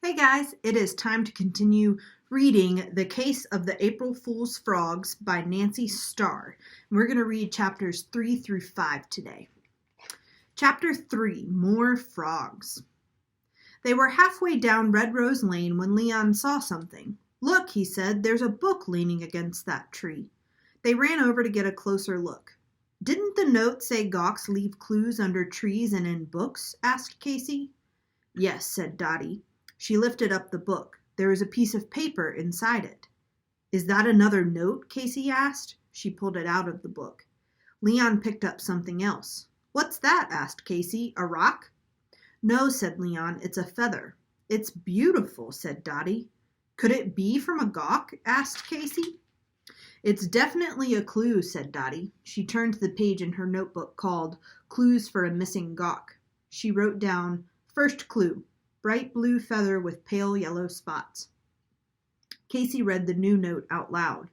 Hey guys, it is time to continue reading The Case of the April Fool's Frogs by Nancy Starr. We're going to read chapters 3 through 5 today. Chapter 3, More Frogs. They were halfway down Red Rose Lane when Leon saw something. "Look," he said, "there's a book leaning against that tree." They ran over to get a closer look. "Didn't the note say gawks leave clues under trees and in books?" asked Casey. "Yes," said Dottie. She lifted up the book. There was a piece of paper inside it. "Is that another note?" Casey asked. She pulled it out of the book. Leon picked up something else. "What's that?" asked Casey. "A rock?" "No," said Leon. "It's a feather." "It's beautiful," said Dottie. "Could it be from a gawk?" asked Casey. "It's definitely a clue," said Dottie. She turned to the page in her notebook called Clues for a Missing Gawk. She wrote down, "First clue. Bright blue feather with pale yellow spots." Casey read the new note out loud.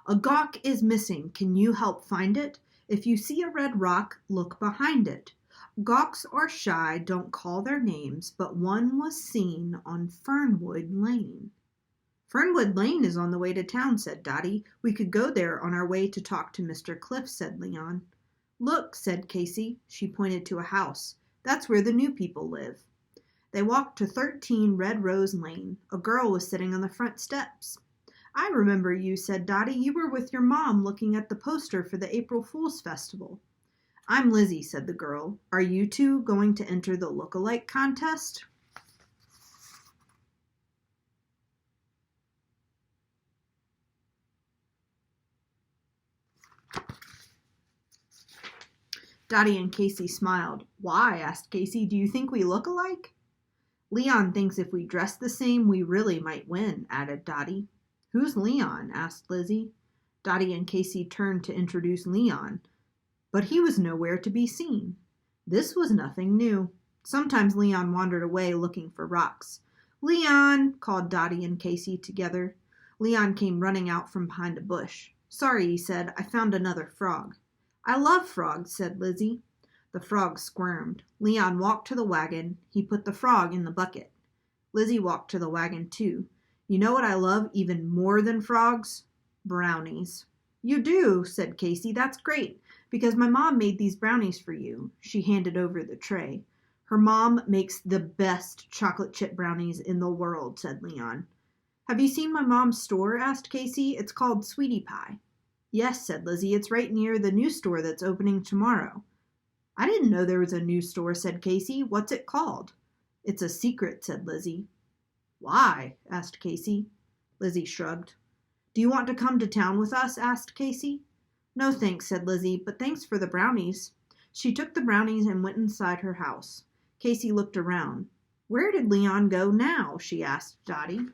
"A gawk is missing. Can you help find it? If you see a red rock, look behind it. Gawks are shy, don't call their names, but one was seen on Fernwood Lane." "Fernwood Lane is on the way to town," said Dottie. "We could go there on our way to talk to Mr. Cliff," said Leon. "Look," said Casey. She pointed to a house. "That's where the new people live." They walked to 13 Red Rose Lane. A girl was sitting on the front steps. "I remember you," said Dottie. "You were with your mom looking at the poster for the April Fool's Festival." "I'm Lizzie," said the girl. "Are you two going to enter the look-alike contest?" Dottie and Casey smiled. "Why?" asked Casey. "Do you think we look alike?" "Leon thinks if we dress the same, we really might win," added Dottie. "Who's Leon?" asked Lizzie. Dottie and Casey turned to introduce Leon, but he was nowhere to be seen. This was nothing new. Sometimes Leon wandered away looking for rocks. "Leon!" called Dottie and Casey together. Leon came running out from behind a bush. "Sorry," he said, "I found another frog." "I love frogs," said Lizzie. The frog squirmed. Leon walked to the wagon. He put the frog in the bucket. Lizzie walked to the wagon too. "You know what I love even more than frogs? Brownies." "You do," said Casey. "That's great, because my mom made these brownies for you." She handed over the tray. "Her mom makes the best chocolate chip brownies in the world," said Leon. "Have you seen my mom's store?" asked Casey. "It's called Sweetie Pie." "Yes," said Lizzie. "It's right near the new store that's opening tomorrow." "I didn't know there was a new store," said Casey. "What's it called?" "It's a secret," said Lizzie. "Why?" asked Casey. Lizzie shrugged. "Do you want to come to town with us?" asked Casey. "No thanks," said Lizzie, "but thanks for the brownies." She took the brownies and went inside her house. Casey looked around. "Where did Leon go now?" she asked Dottie.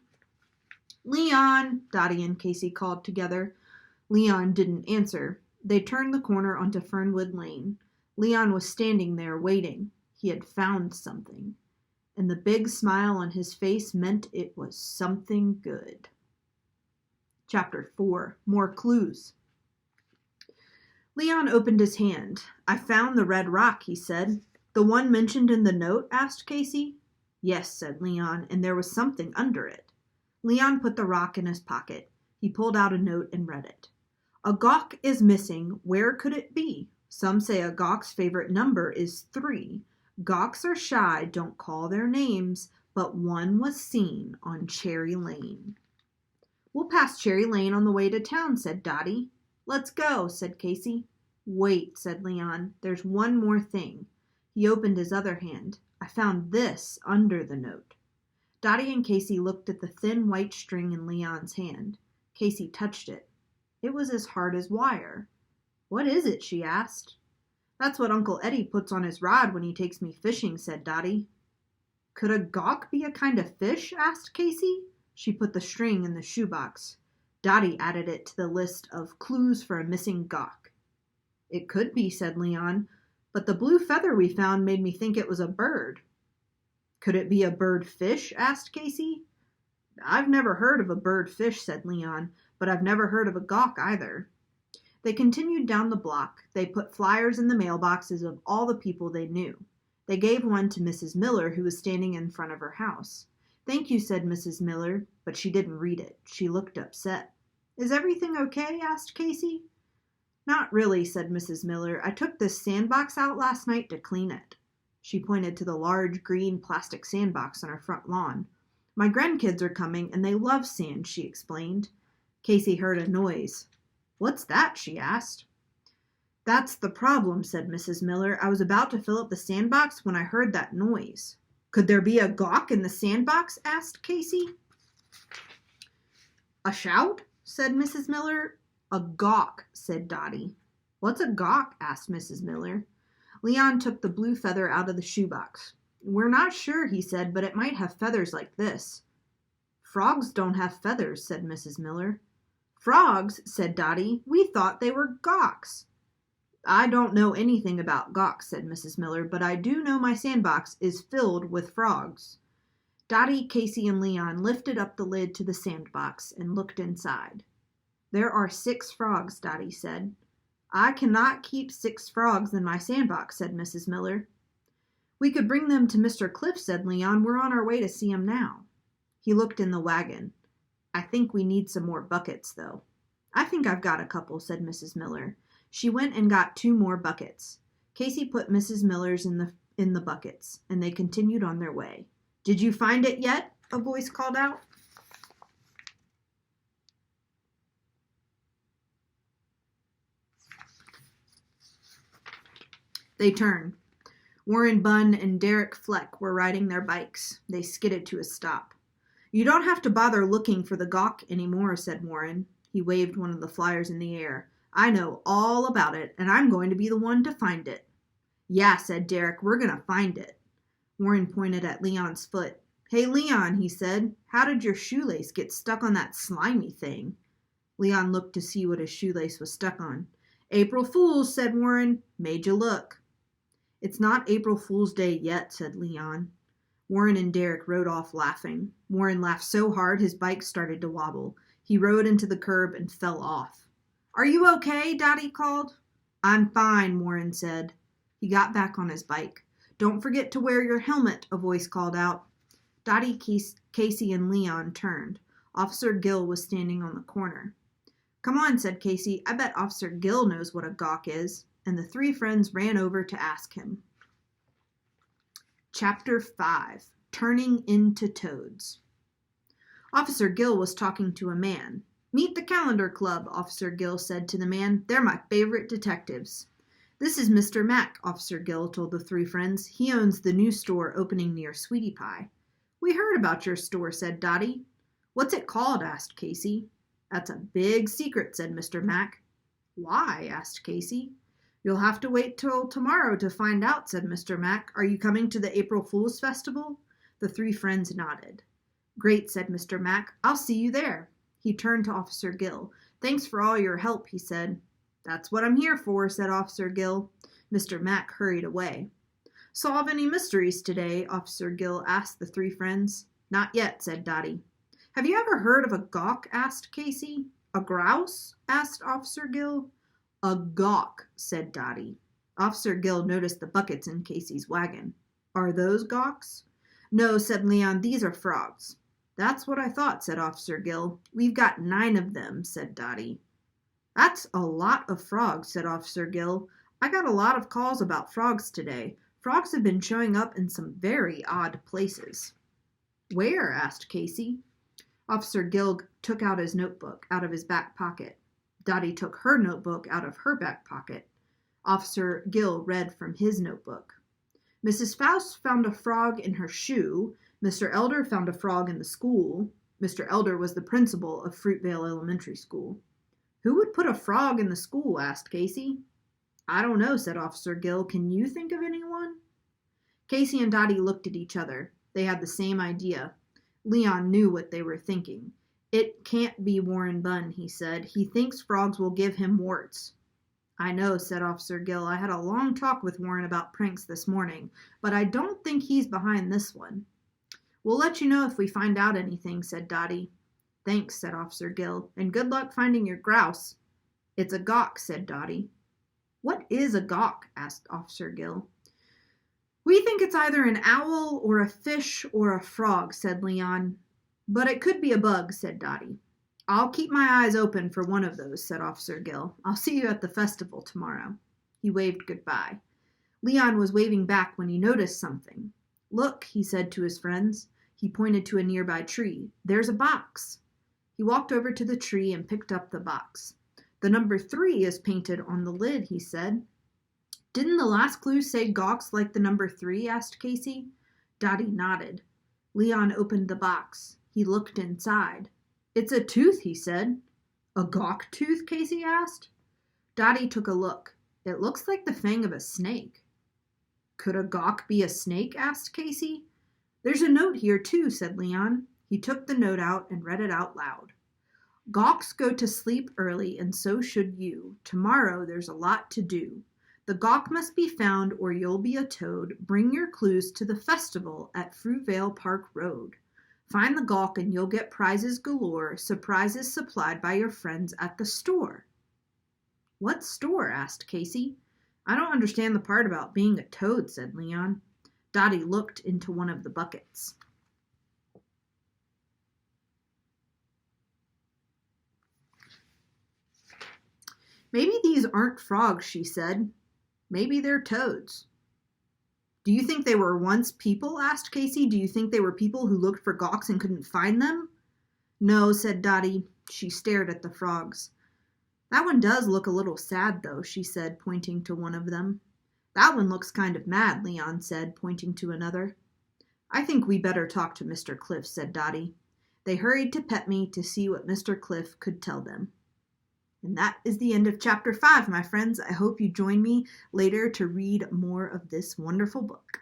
"Leon!" Dottie and Casey called together. Leon didn't answer. They turned the corner onto Fernwood Lane. Leon was standing there waiting. He had found something, and the big smile on his face meant it was something good. Chapter 4, More Clues. Leon opened his hand. "I found the red rock," he said. "The one mentioned in the note?" asked Casey. "Yes," said Leon, "and there was something under it." Leon put the rock in his pocket. He pulled out a note and read it. "A gawk is missing. Where could it be? Some say a gawk's favorite number is 3. Gawks are shy, don't call their names, but one was seen on Cherry Lane." "We'll pass Cherry Lane on the way to town," said Dottie. "Let's go," said Casey. "Wait," said Leon. "There's one more thing." He opened his other hand. "I found this under the note." Dottie and Casey looked at the thin white string in Leon's hand. Casey touched it. It was as hard as wire. "What is it?" she asked. "That's what Uncle Eddie puts on his rod when he takes me fishing," said Dottie. "Could a gawk be a kind of fish?" asked Casey. She put the string in the shoebox. Dottie added it to the list of clues for a missing gawk. "It could be," said Leon, "but the blue feather we found made me think it was a bird." "Could it be a bird fish?" asked Casey. "I've never heard of a bird fish," said Leon, "but I've never heard of a gawk either." They continued down the block. They put flyers in the mailboxes of all the people they knew. They gave one to Mrs. Miller, who was standing in front of her house. Thank you, said Mrs. Miller, but she didn't read it. She looked upset. Is everything okay? Asked Casey. Not really, said Mrs. Miller. I took this sandbox out last night to clean it. She pointed to the large green plastic sandbox on her front lawn. My grandkids are coming, and they love sand, she explained. Casey heard a noise. What's that? She asked. That's the problem, said Mrs. Miller. I was about to fill up the sandbox when I heard that noise. Could there be a gawk in the sandbox? Asked Casey. A shout? Said Mrs. Miller. A gawk, said Dottie. What's a gawk? Asked Mrs. Miller. Leon took the blue feather out of the shoebox. We're not sure, he said, but it might have feathers like this. Frogs don't have feathers, said Mrs. Miller. Frogs, said Dottie. We thought they were gawks. I don't know anything about gawks, said Mrs. Miller, but I do know my sandbox is filled with frogs. Dottie, Casey, and Leon lifted up the lid to the sandbox and looked inside. There are 6 frogs, Dottie said. I cannot keep 6 frogs in my sandbox, said Mrs. Miller. We could bring them to Mr. Cliff, said Leon. We're on our way to see him now. He looked in the wagon. I think we need some more buckets, though. I think I've got a couple, said Mrs. Miller. She went and got 2 more buckets. Casey put Mrs. Miller's in the buckets, and they continued on their way. Did you find it yet? A voice called out. They turned. Warren Bunn and Derek Fleck were riding their bikes. They skidded to a stop. You don't have to bother looking for the gawk anymore, said Warren. He waved one of the flyers in the air. I know all about it, and I'm going to be the one to find it. Yeah, said Derek, we're going to find it. Warren pointed at Leon's foot. Hey, Leon, he said, how did your shoelace get stuck on that slimy thing? Leon looked to see what his shoelace was stuck on. April Fool's, said Warren. Made you look. It's not April Fool's Day yet, said Leon. Warren and Derek rode off laughing. Warren laughed so hard his bike started to wobble. He rode into the curb and fell off. Are you okay? Dottie called. I'm fine, Warren said. He got back on his bike. Don't forget to wear your helmet, a voice called out. Dottie, Casey, and Leon turned. Officer Gill was standing on the corner. Come on, said Casey. I bet Officer Gill knows what a gawk is. And the 3 friends ran over to ask him. Chapter 5. Turning into Toads. Officer Gill was talking to a man. Meet the Calendar Club, Officer Gill said to the man. They're my favorite detectives. This is Mr. Mack, Officer Gill told the 3 friends. He owns the new store opening near Sweetie Pie. We heard about your store, said Dottie. What's it called? Asked Casey. That's a big secret, said Mr. Mack. Why? Asked Casey. You'll have to wait till tomorrow to find out, said Mr. Mack. Are you coming to the April Fool's Festival? The 3 friends nodded. Great, said Mr. Mack. I'll see you there. He turned to Officer Gill. Thanks for all your help, he said. That's what I'm here for, said Officer Gill. Mr. Mack hurried away. Solve any mysteries today? Officer Gill asked the 3 friends. Not yet, said Dottie. Have you ever heard of a gawk? Asked Casey. A grouse? Asked Officer Gill. A gawk, said Dottie. Officer Gill noticed the buckets in Casey's wagon. Are those gawks? No, said Leon, these are frogs. That's what I thought, said Officer Gill. We've got 9 of them, said Dottie. That's a lot of frogs, said Officer Gill. I got a lot of calls about frogs today. Frogs have been showing up in some very odd places. Where? Asked Casey. Officer Gill took out his notebook out of his back pocket. Dottie took her notebook out of her back pocket. Officer Gill read from his notebook. Mrs. Faust found a frog in her shoe. Mr. Elder found a frog in the school. Mr. Elder was the principal of Fruitvale Elementary School. Who would put a frog in the school? Asked Casey. I don't know, said Officer Gill. Can you think of anyone? Casey and Dottie looked at each other. They had the same idea. Leon knew what they were thinking. It can't be Warren Bunn, he said. He thinks frogs will give him warts. I know, said Officer Gill. I had a long talk with Warren about pranks this morning, but I don't think he's behind this one. We'll let you know if we find out anything, said Dottie. Thanks, said Officer Gill, and good luck finding your grouse. It's a gawk, said Dottie. What is a gawk? Asked Officer Gill. We think it's either an owl or a fish or a frog, said Leon. But it could be a bug, said Dottie. I'll keep my eyes open for one of those, said Officer Gill. I'll see you at the festival tomorrow. He waved goodbye. Leon was waving back when he noticed something. Look, he said to his friends. He pointed to a nearby tree. There's a box. He walked over to the tree and picked up the box. The number 3 is painted on the lid, he said. Didn't the last clue say gawks like the number 3? Asked Casey. Dottie nodded. Leon opened the box. He looked inside. It's a tooth, he said. A gawk tooth? Casey asked. Dottie took a look. It looks like the fang of a snake. Could a gawk be a snake? Asked Casey. There's a note here, too, said Leon. He took the note out and read it out loud. Gawks go to sleep early, and so should you. Tomorrow there's a lot to do. The gawk must be found, or you'll be a toad. Bring your clues to the festival at Fruitvale Park Road. Find the gawk and you'll get prizes galore, surprises supplied by your friends at the store. What store? Asked Casey. I don't understand the part about being a toad, said Leon. Dottie looked into one of the buckets. Maybe these aren't frogs, she said. Maybe they're toads. Do you think they were once people? Asked Casey. Do you think they were people who looked for gawks and couldn't find them? No, said Dottie. She stared at the frogs. That one does look a little sad, though, she said, pointing to one of them. That one looks kind of mad, Leon said, pointing to another. I think we better talk to Mr. Cliff, said Dottie. They hurried to Petme to see what Mr. Cliff could tell them. And that is the end of chapter 5, my friends. I hope you join me later to read more of this wonderful book.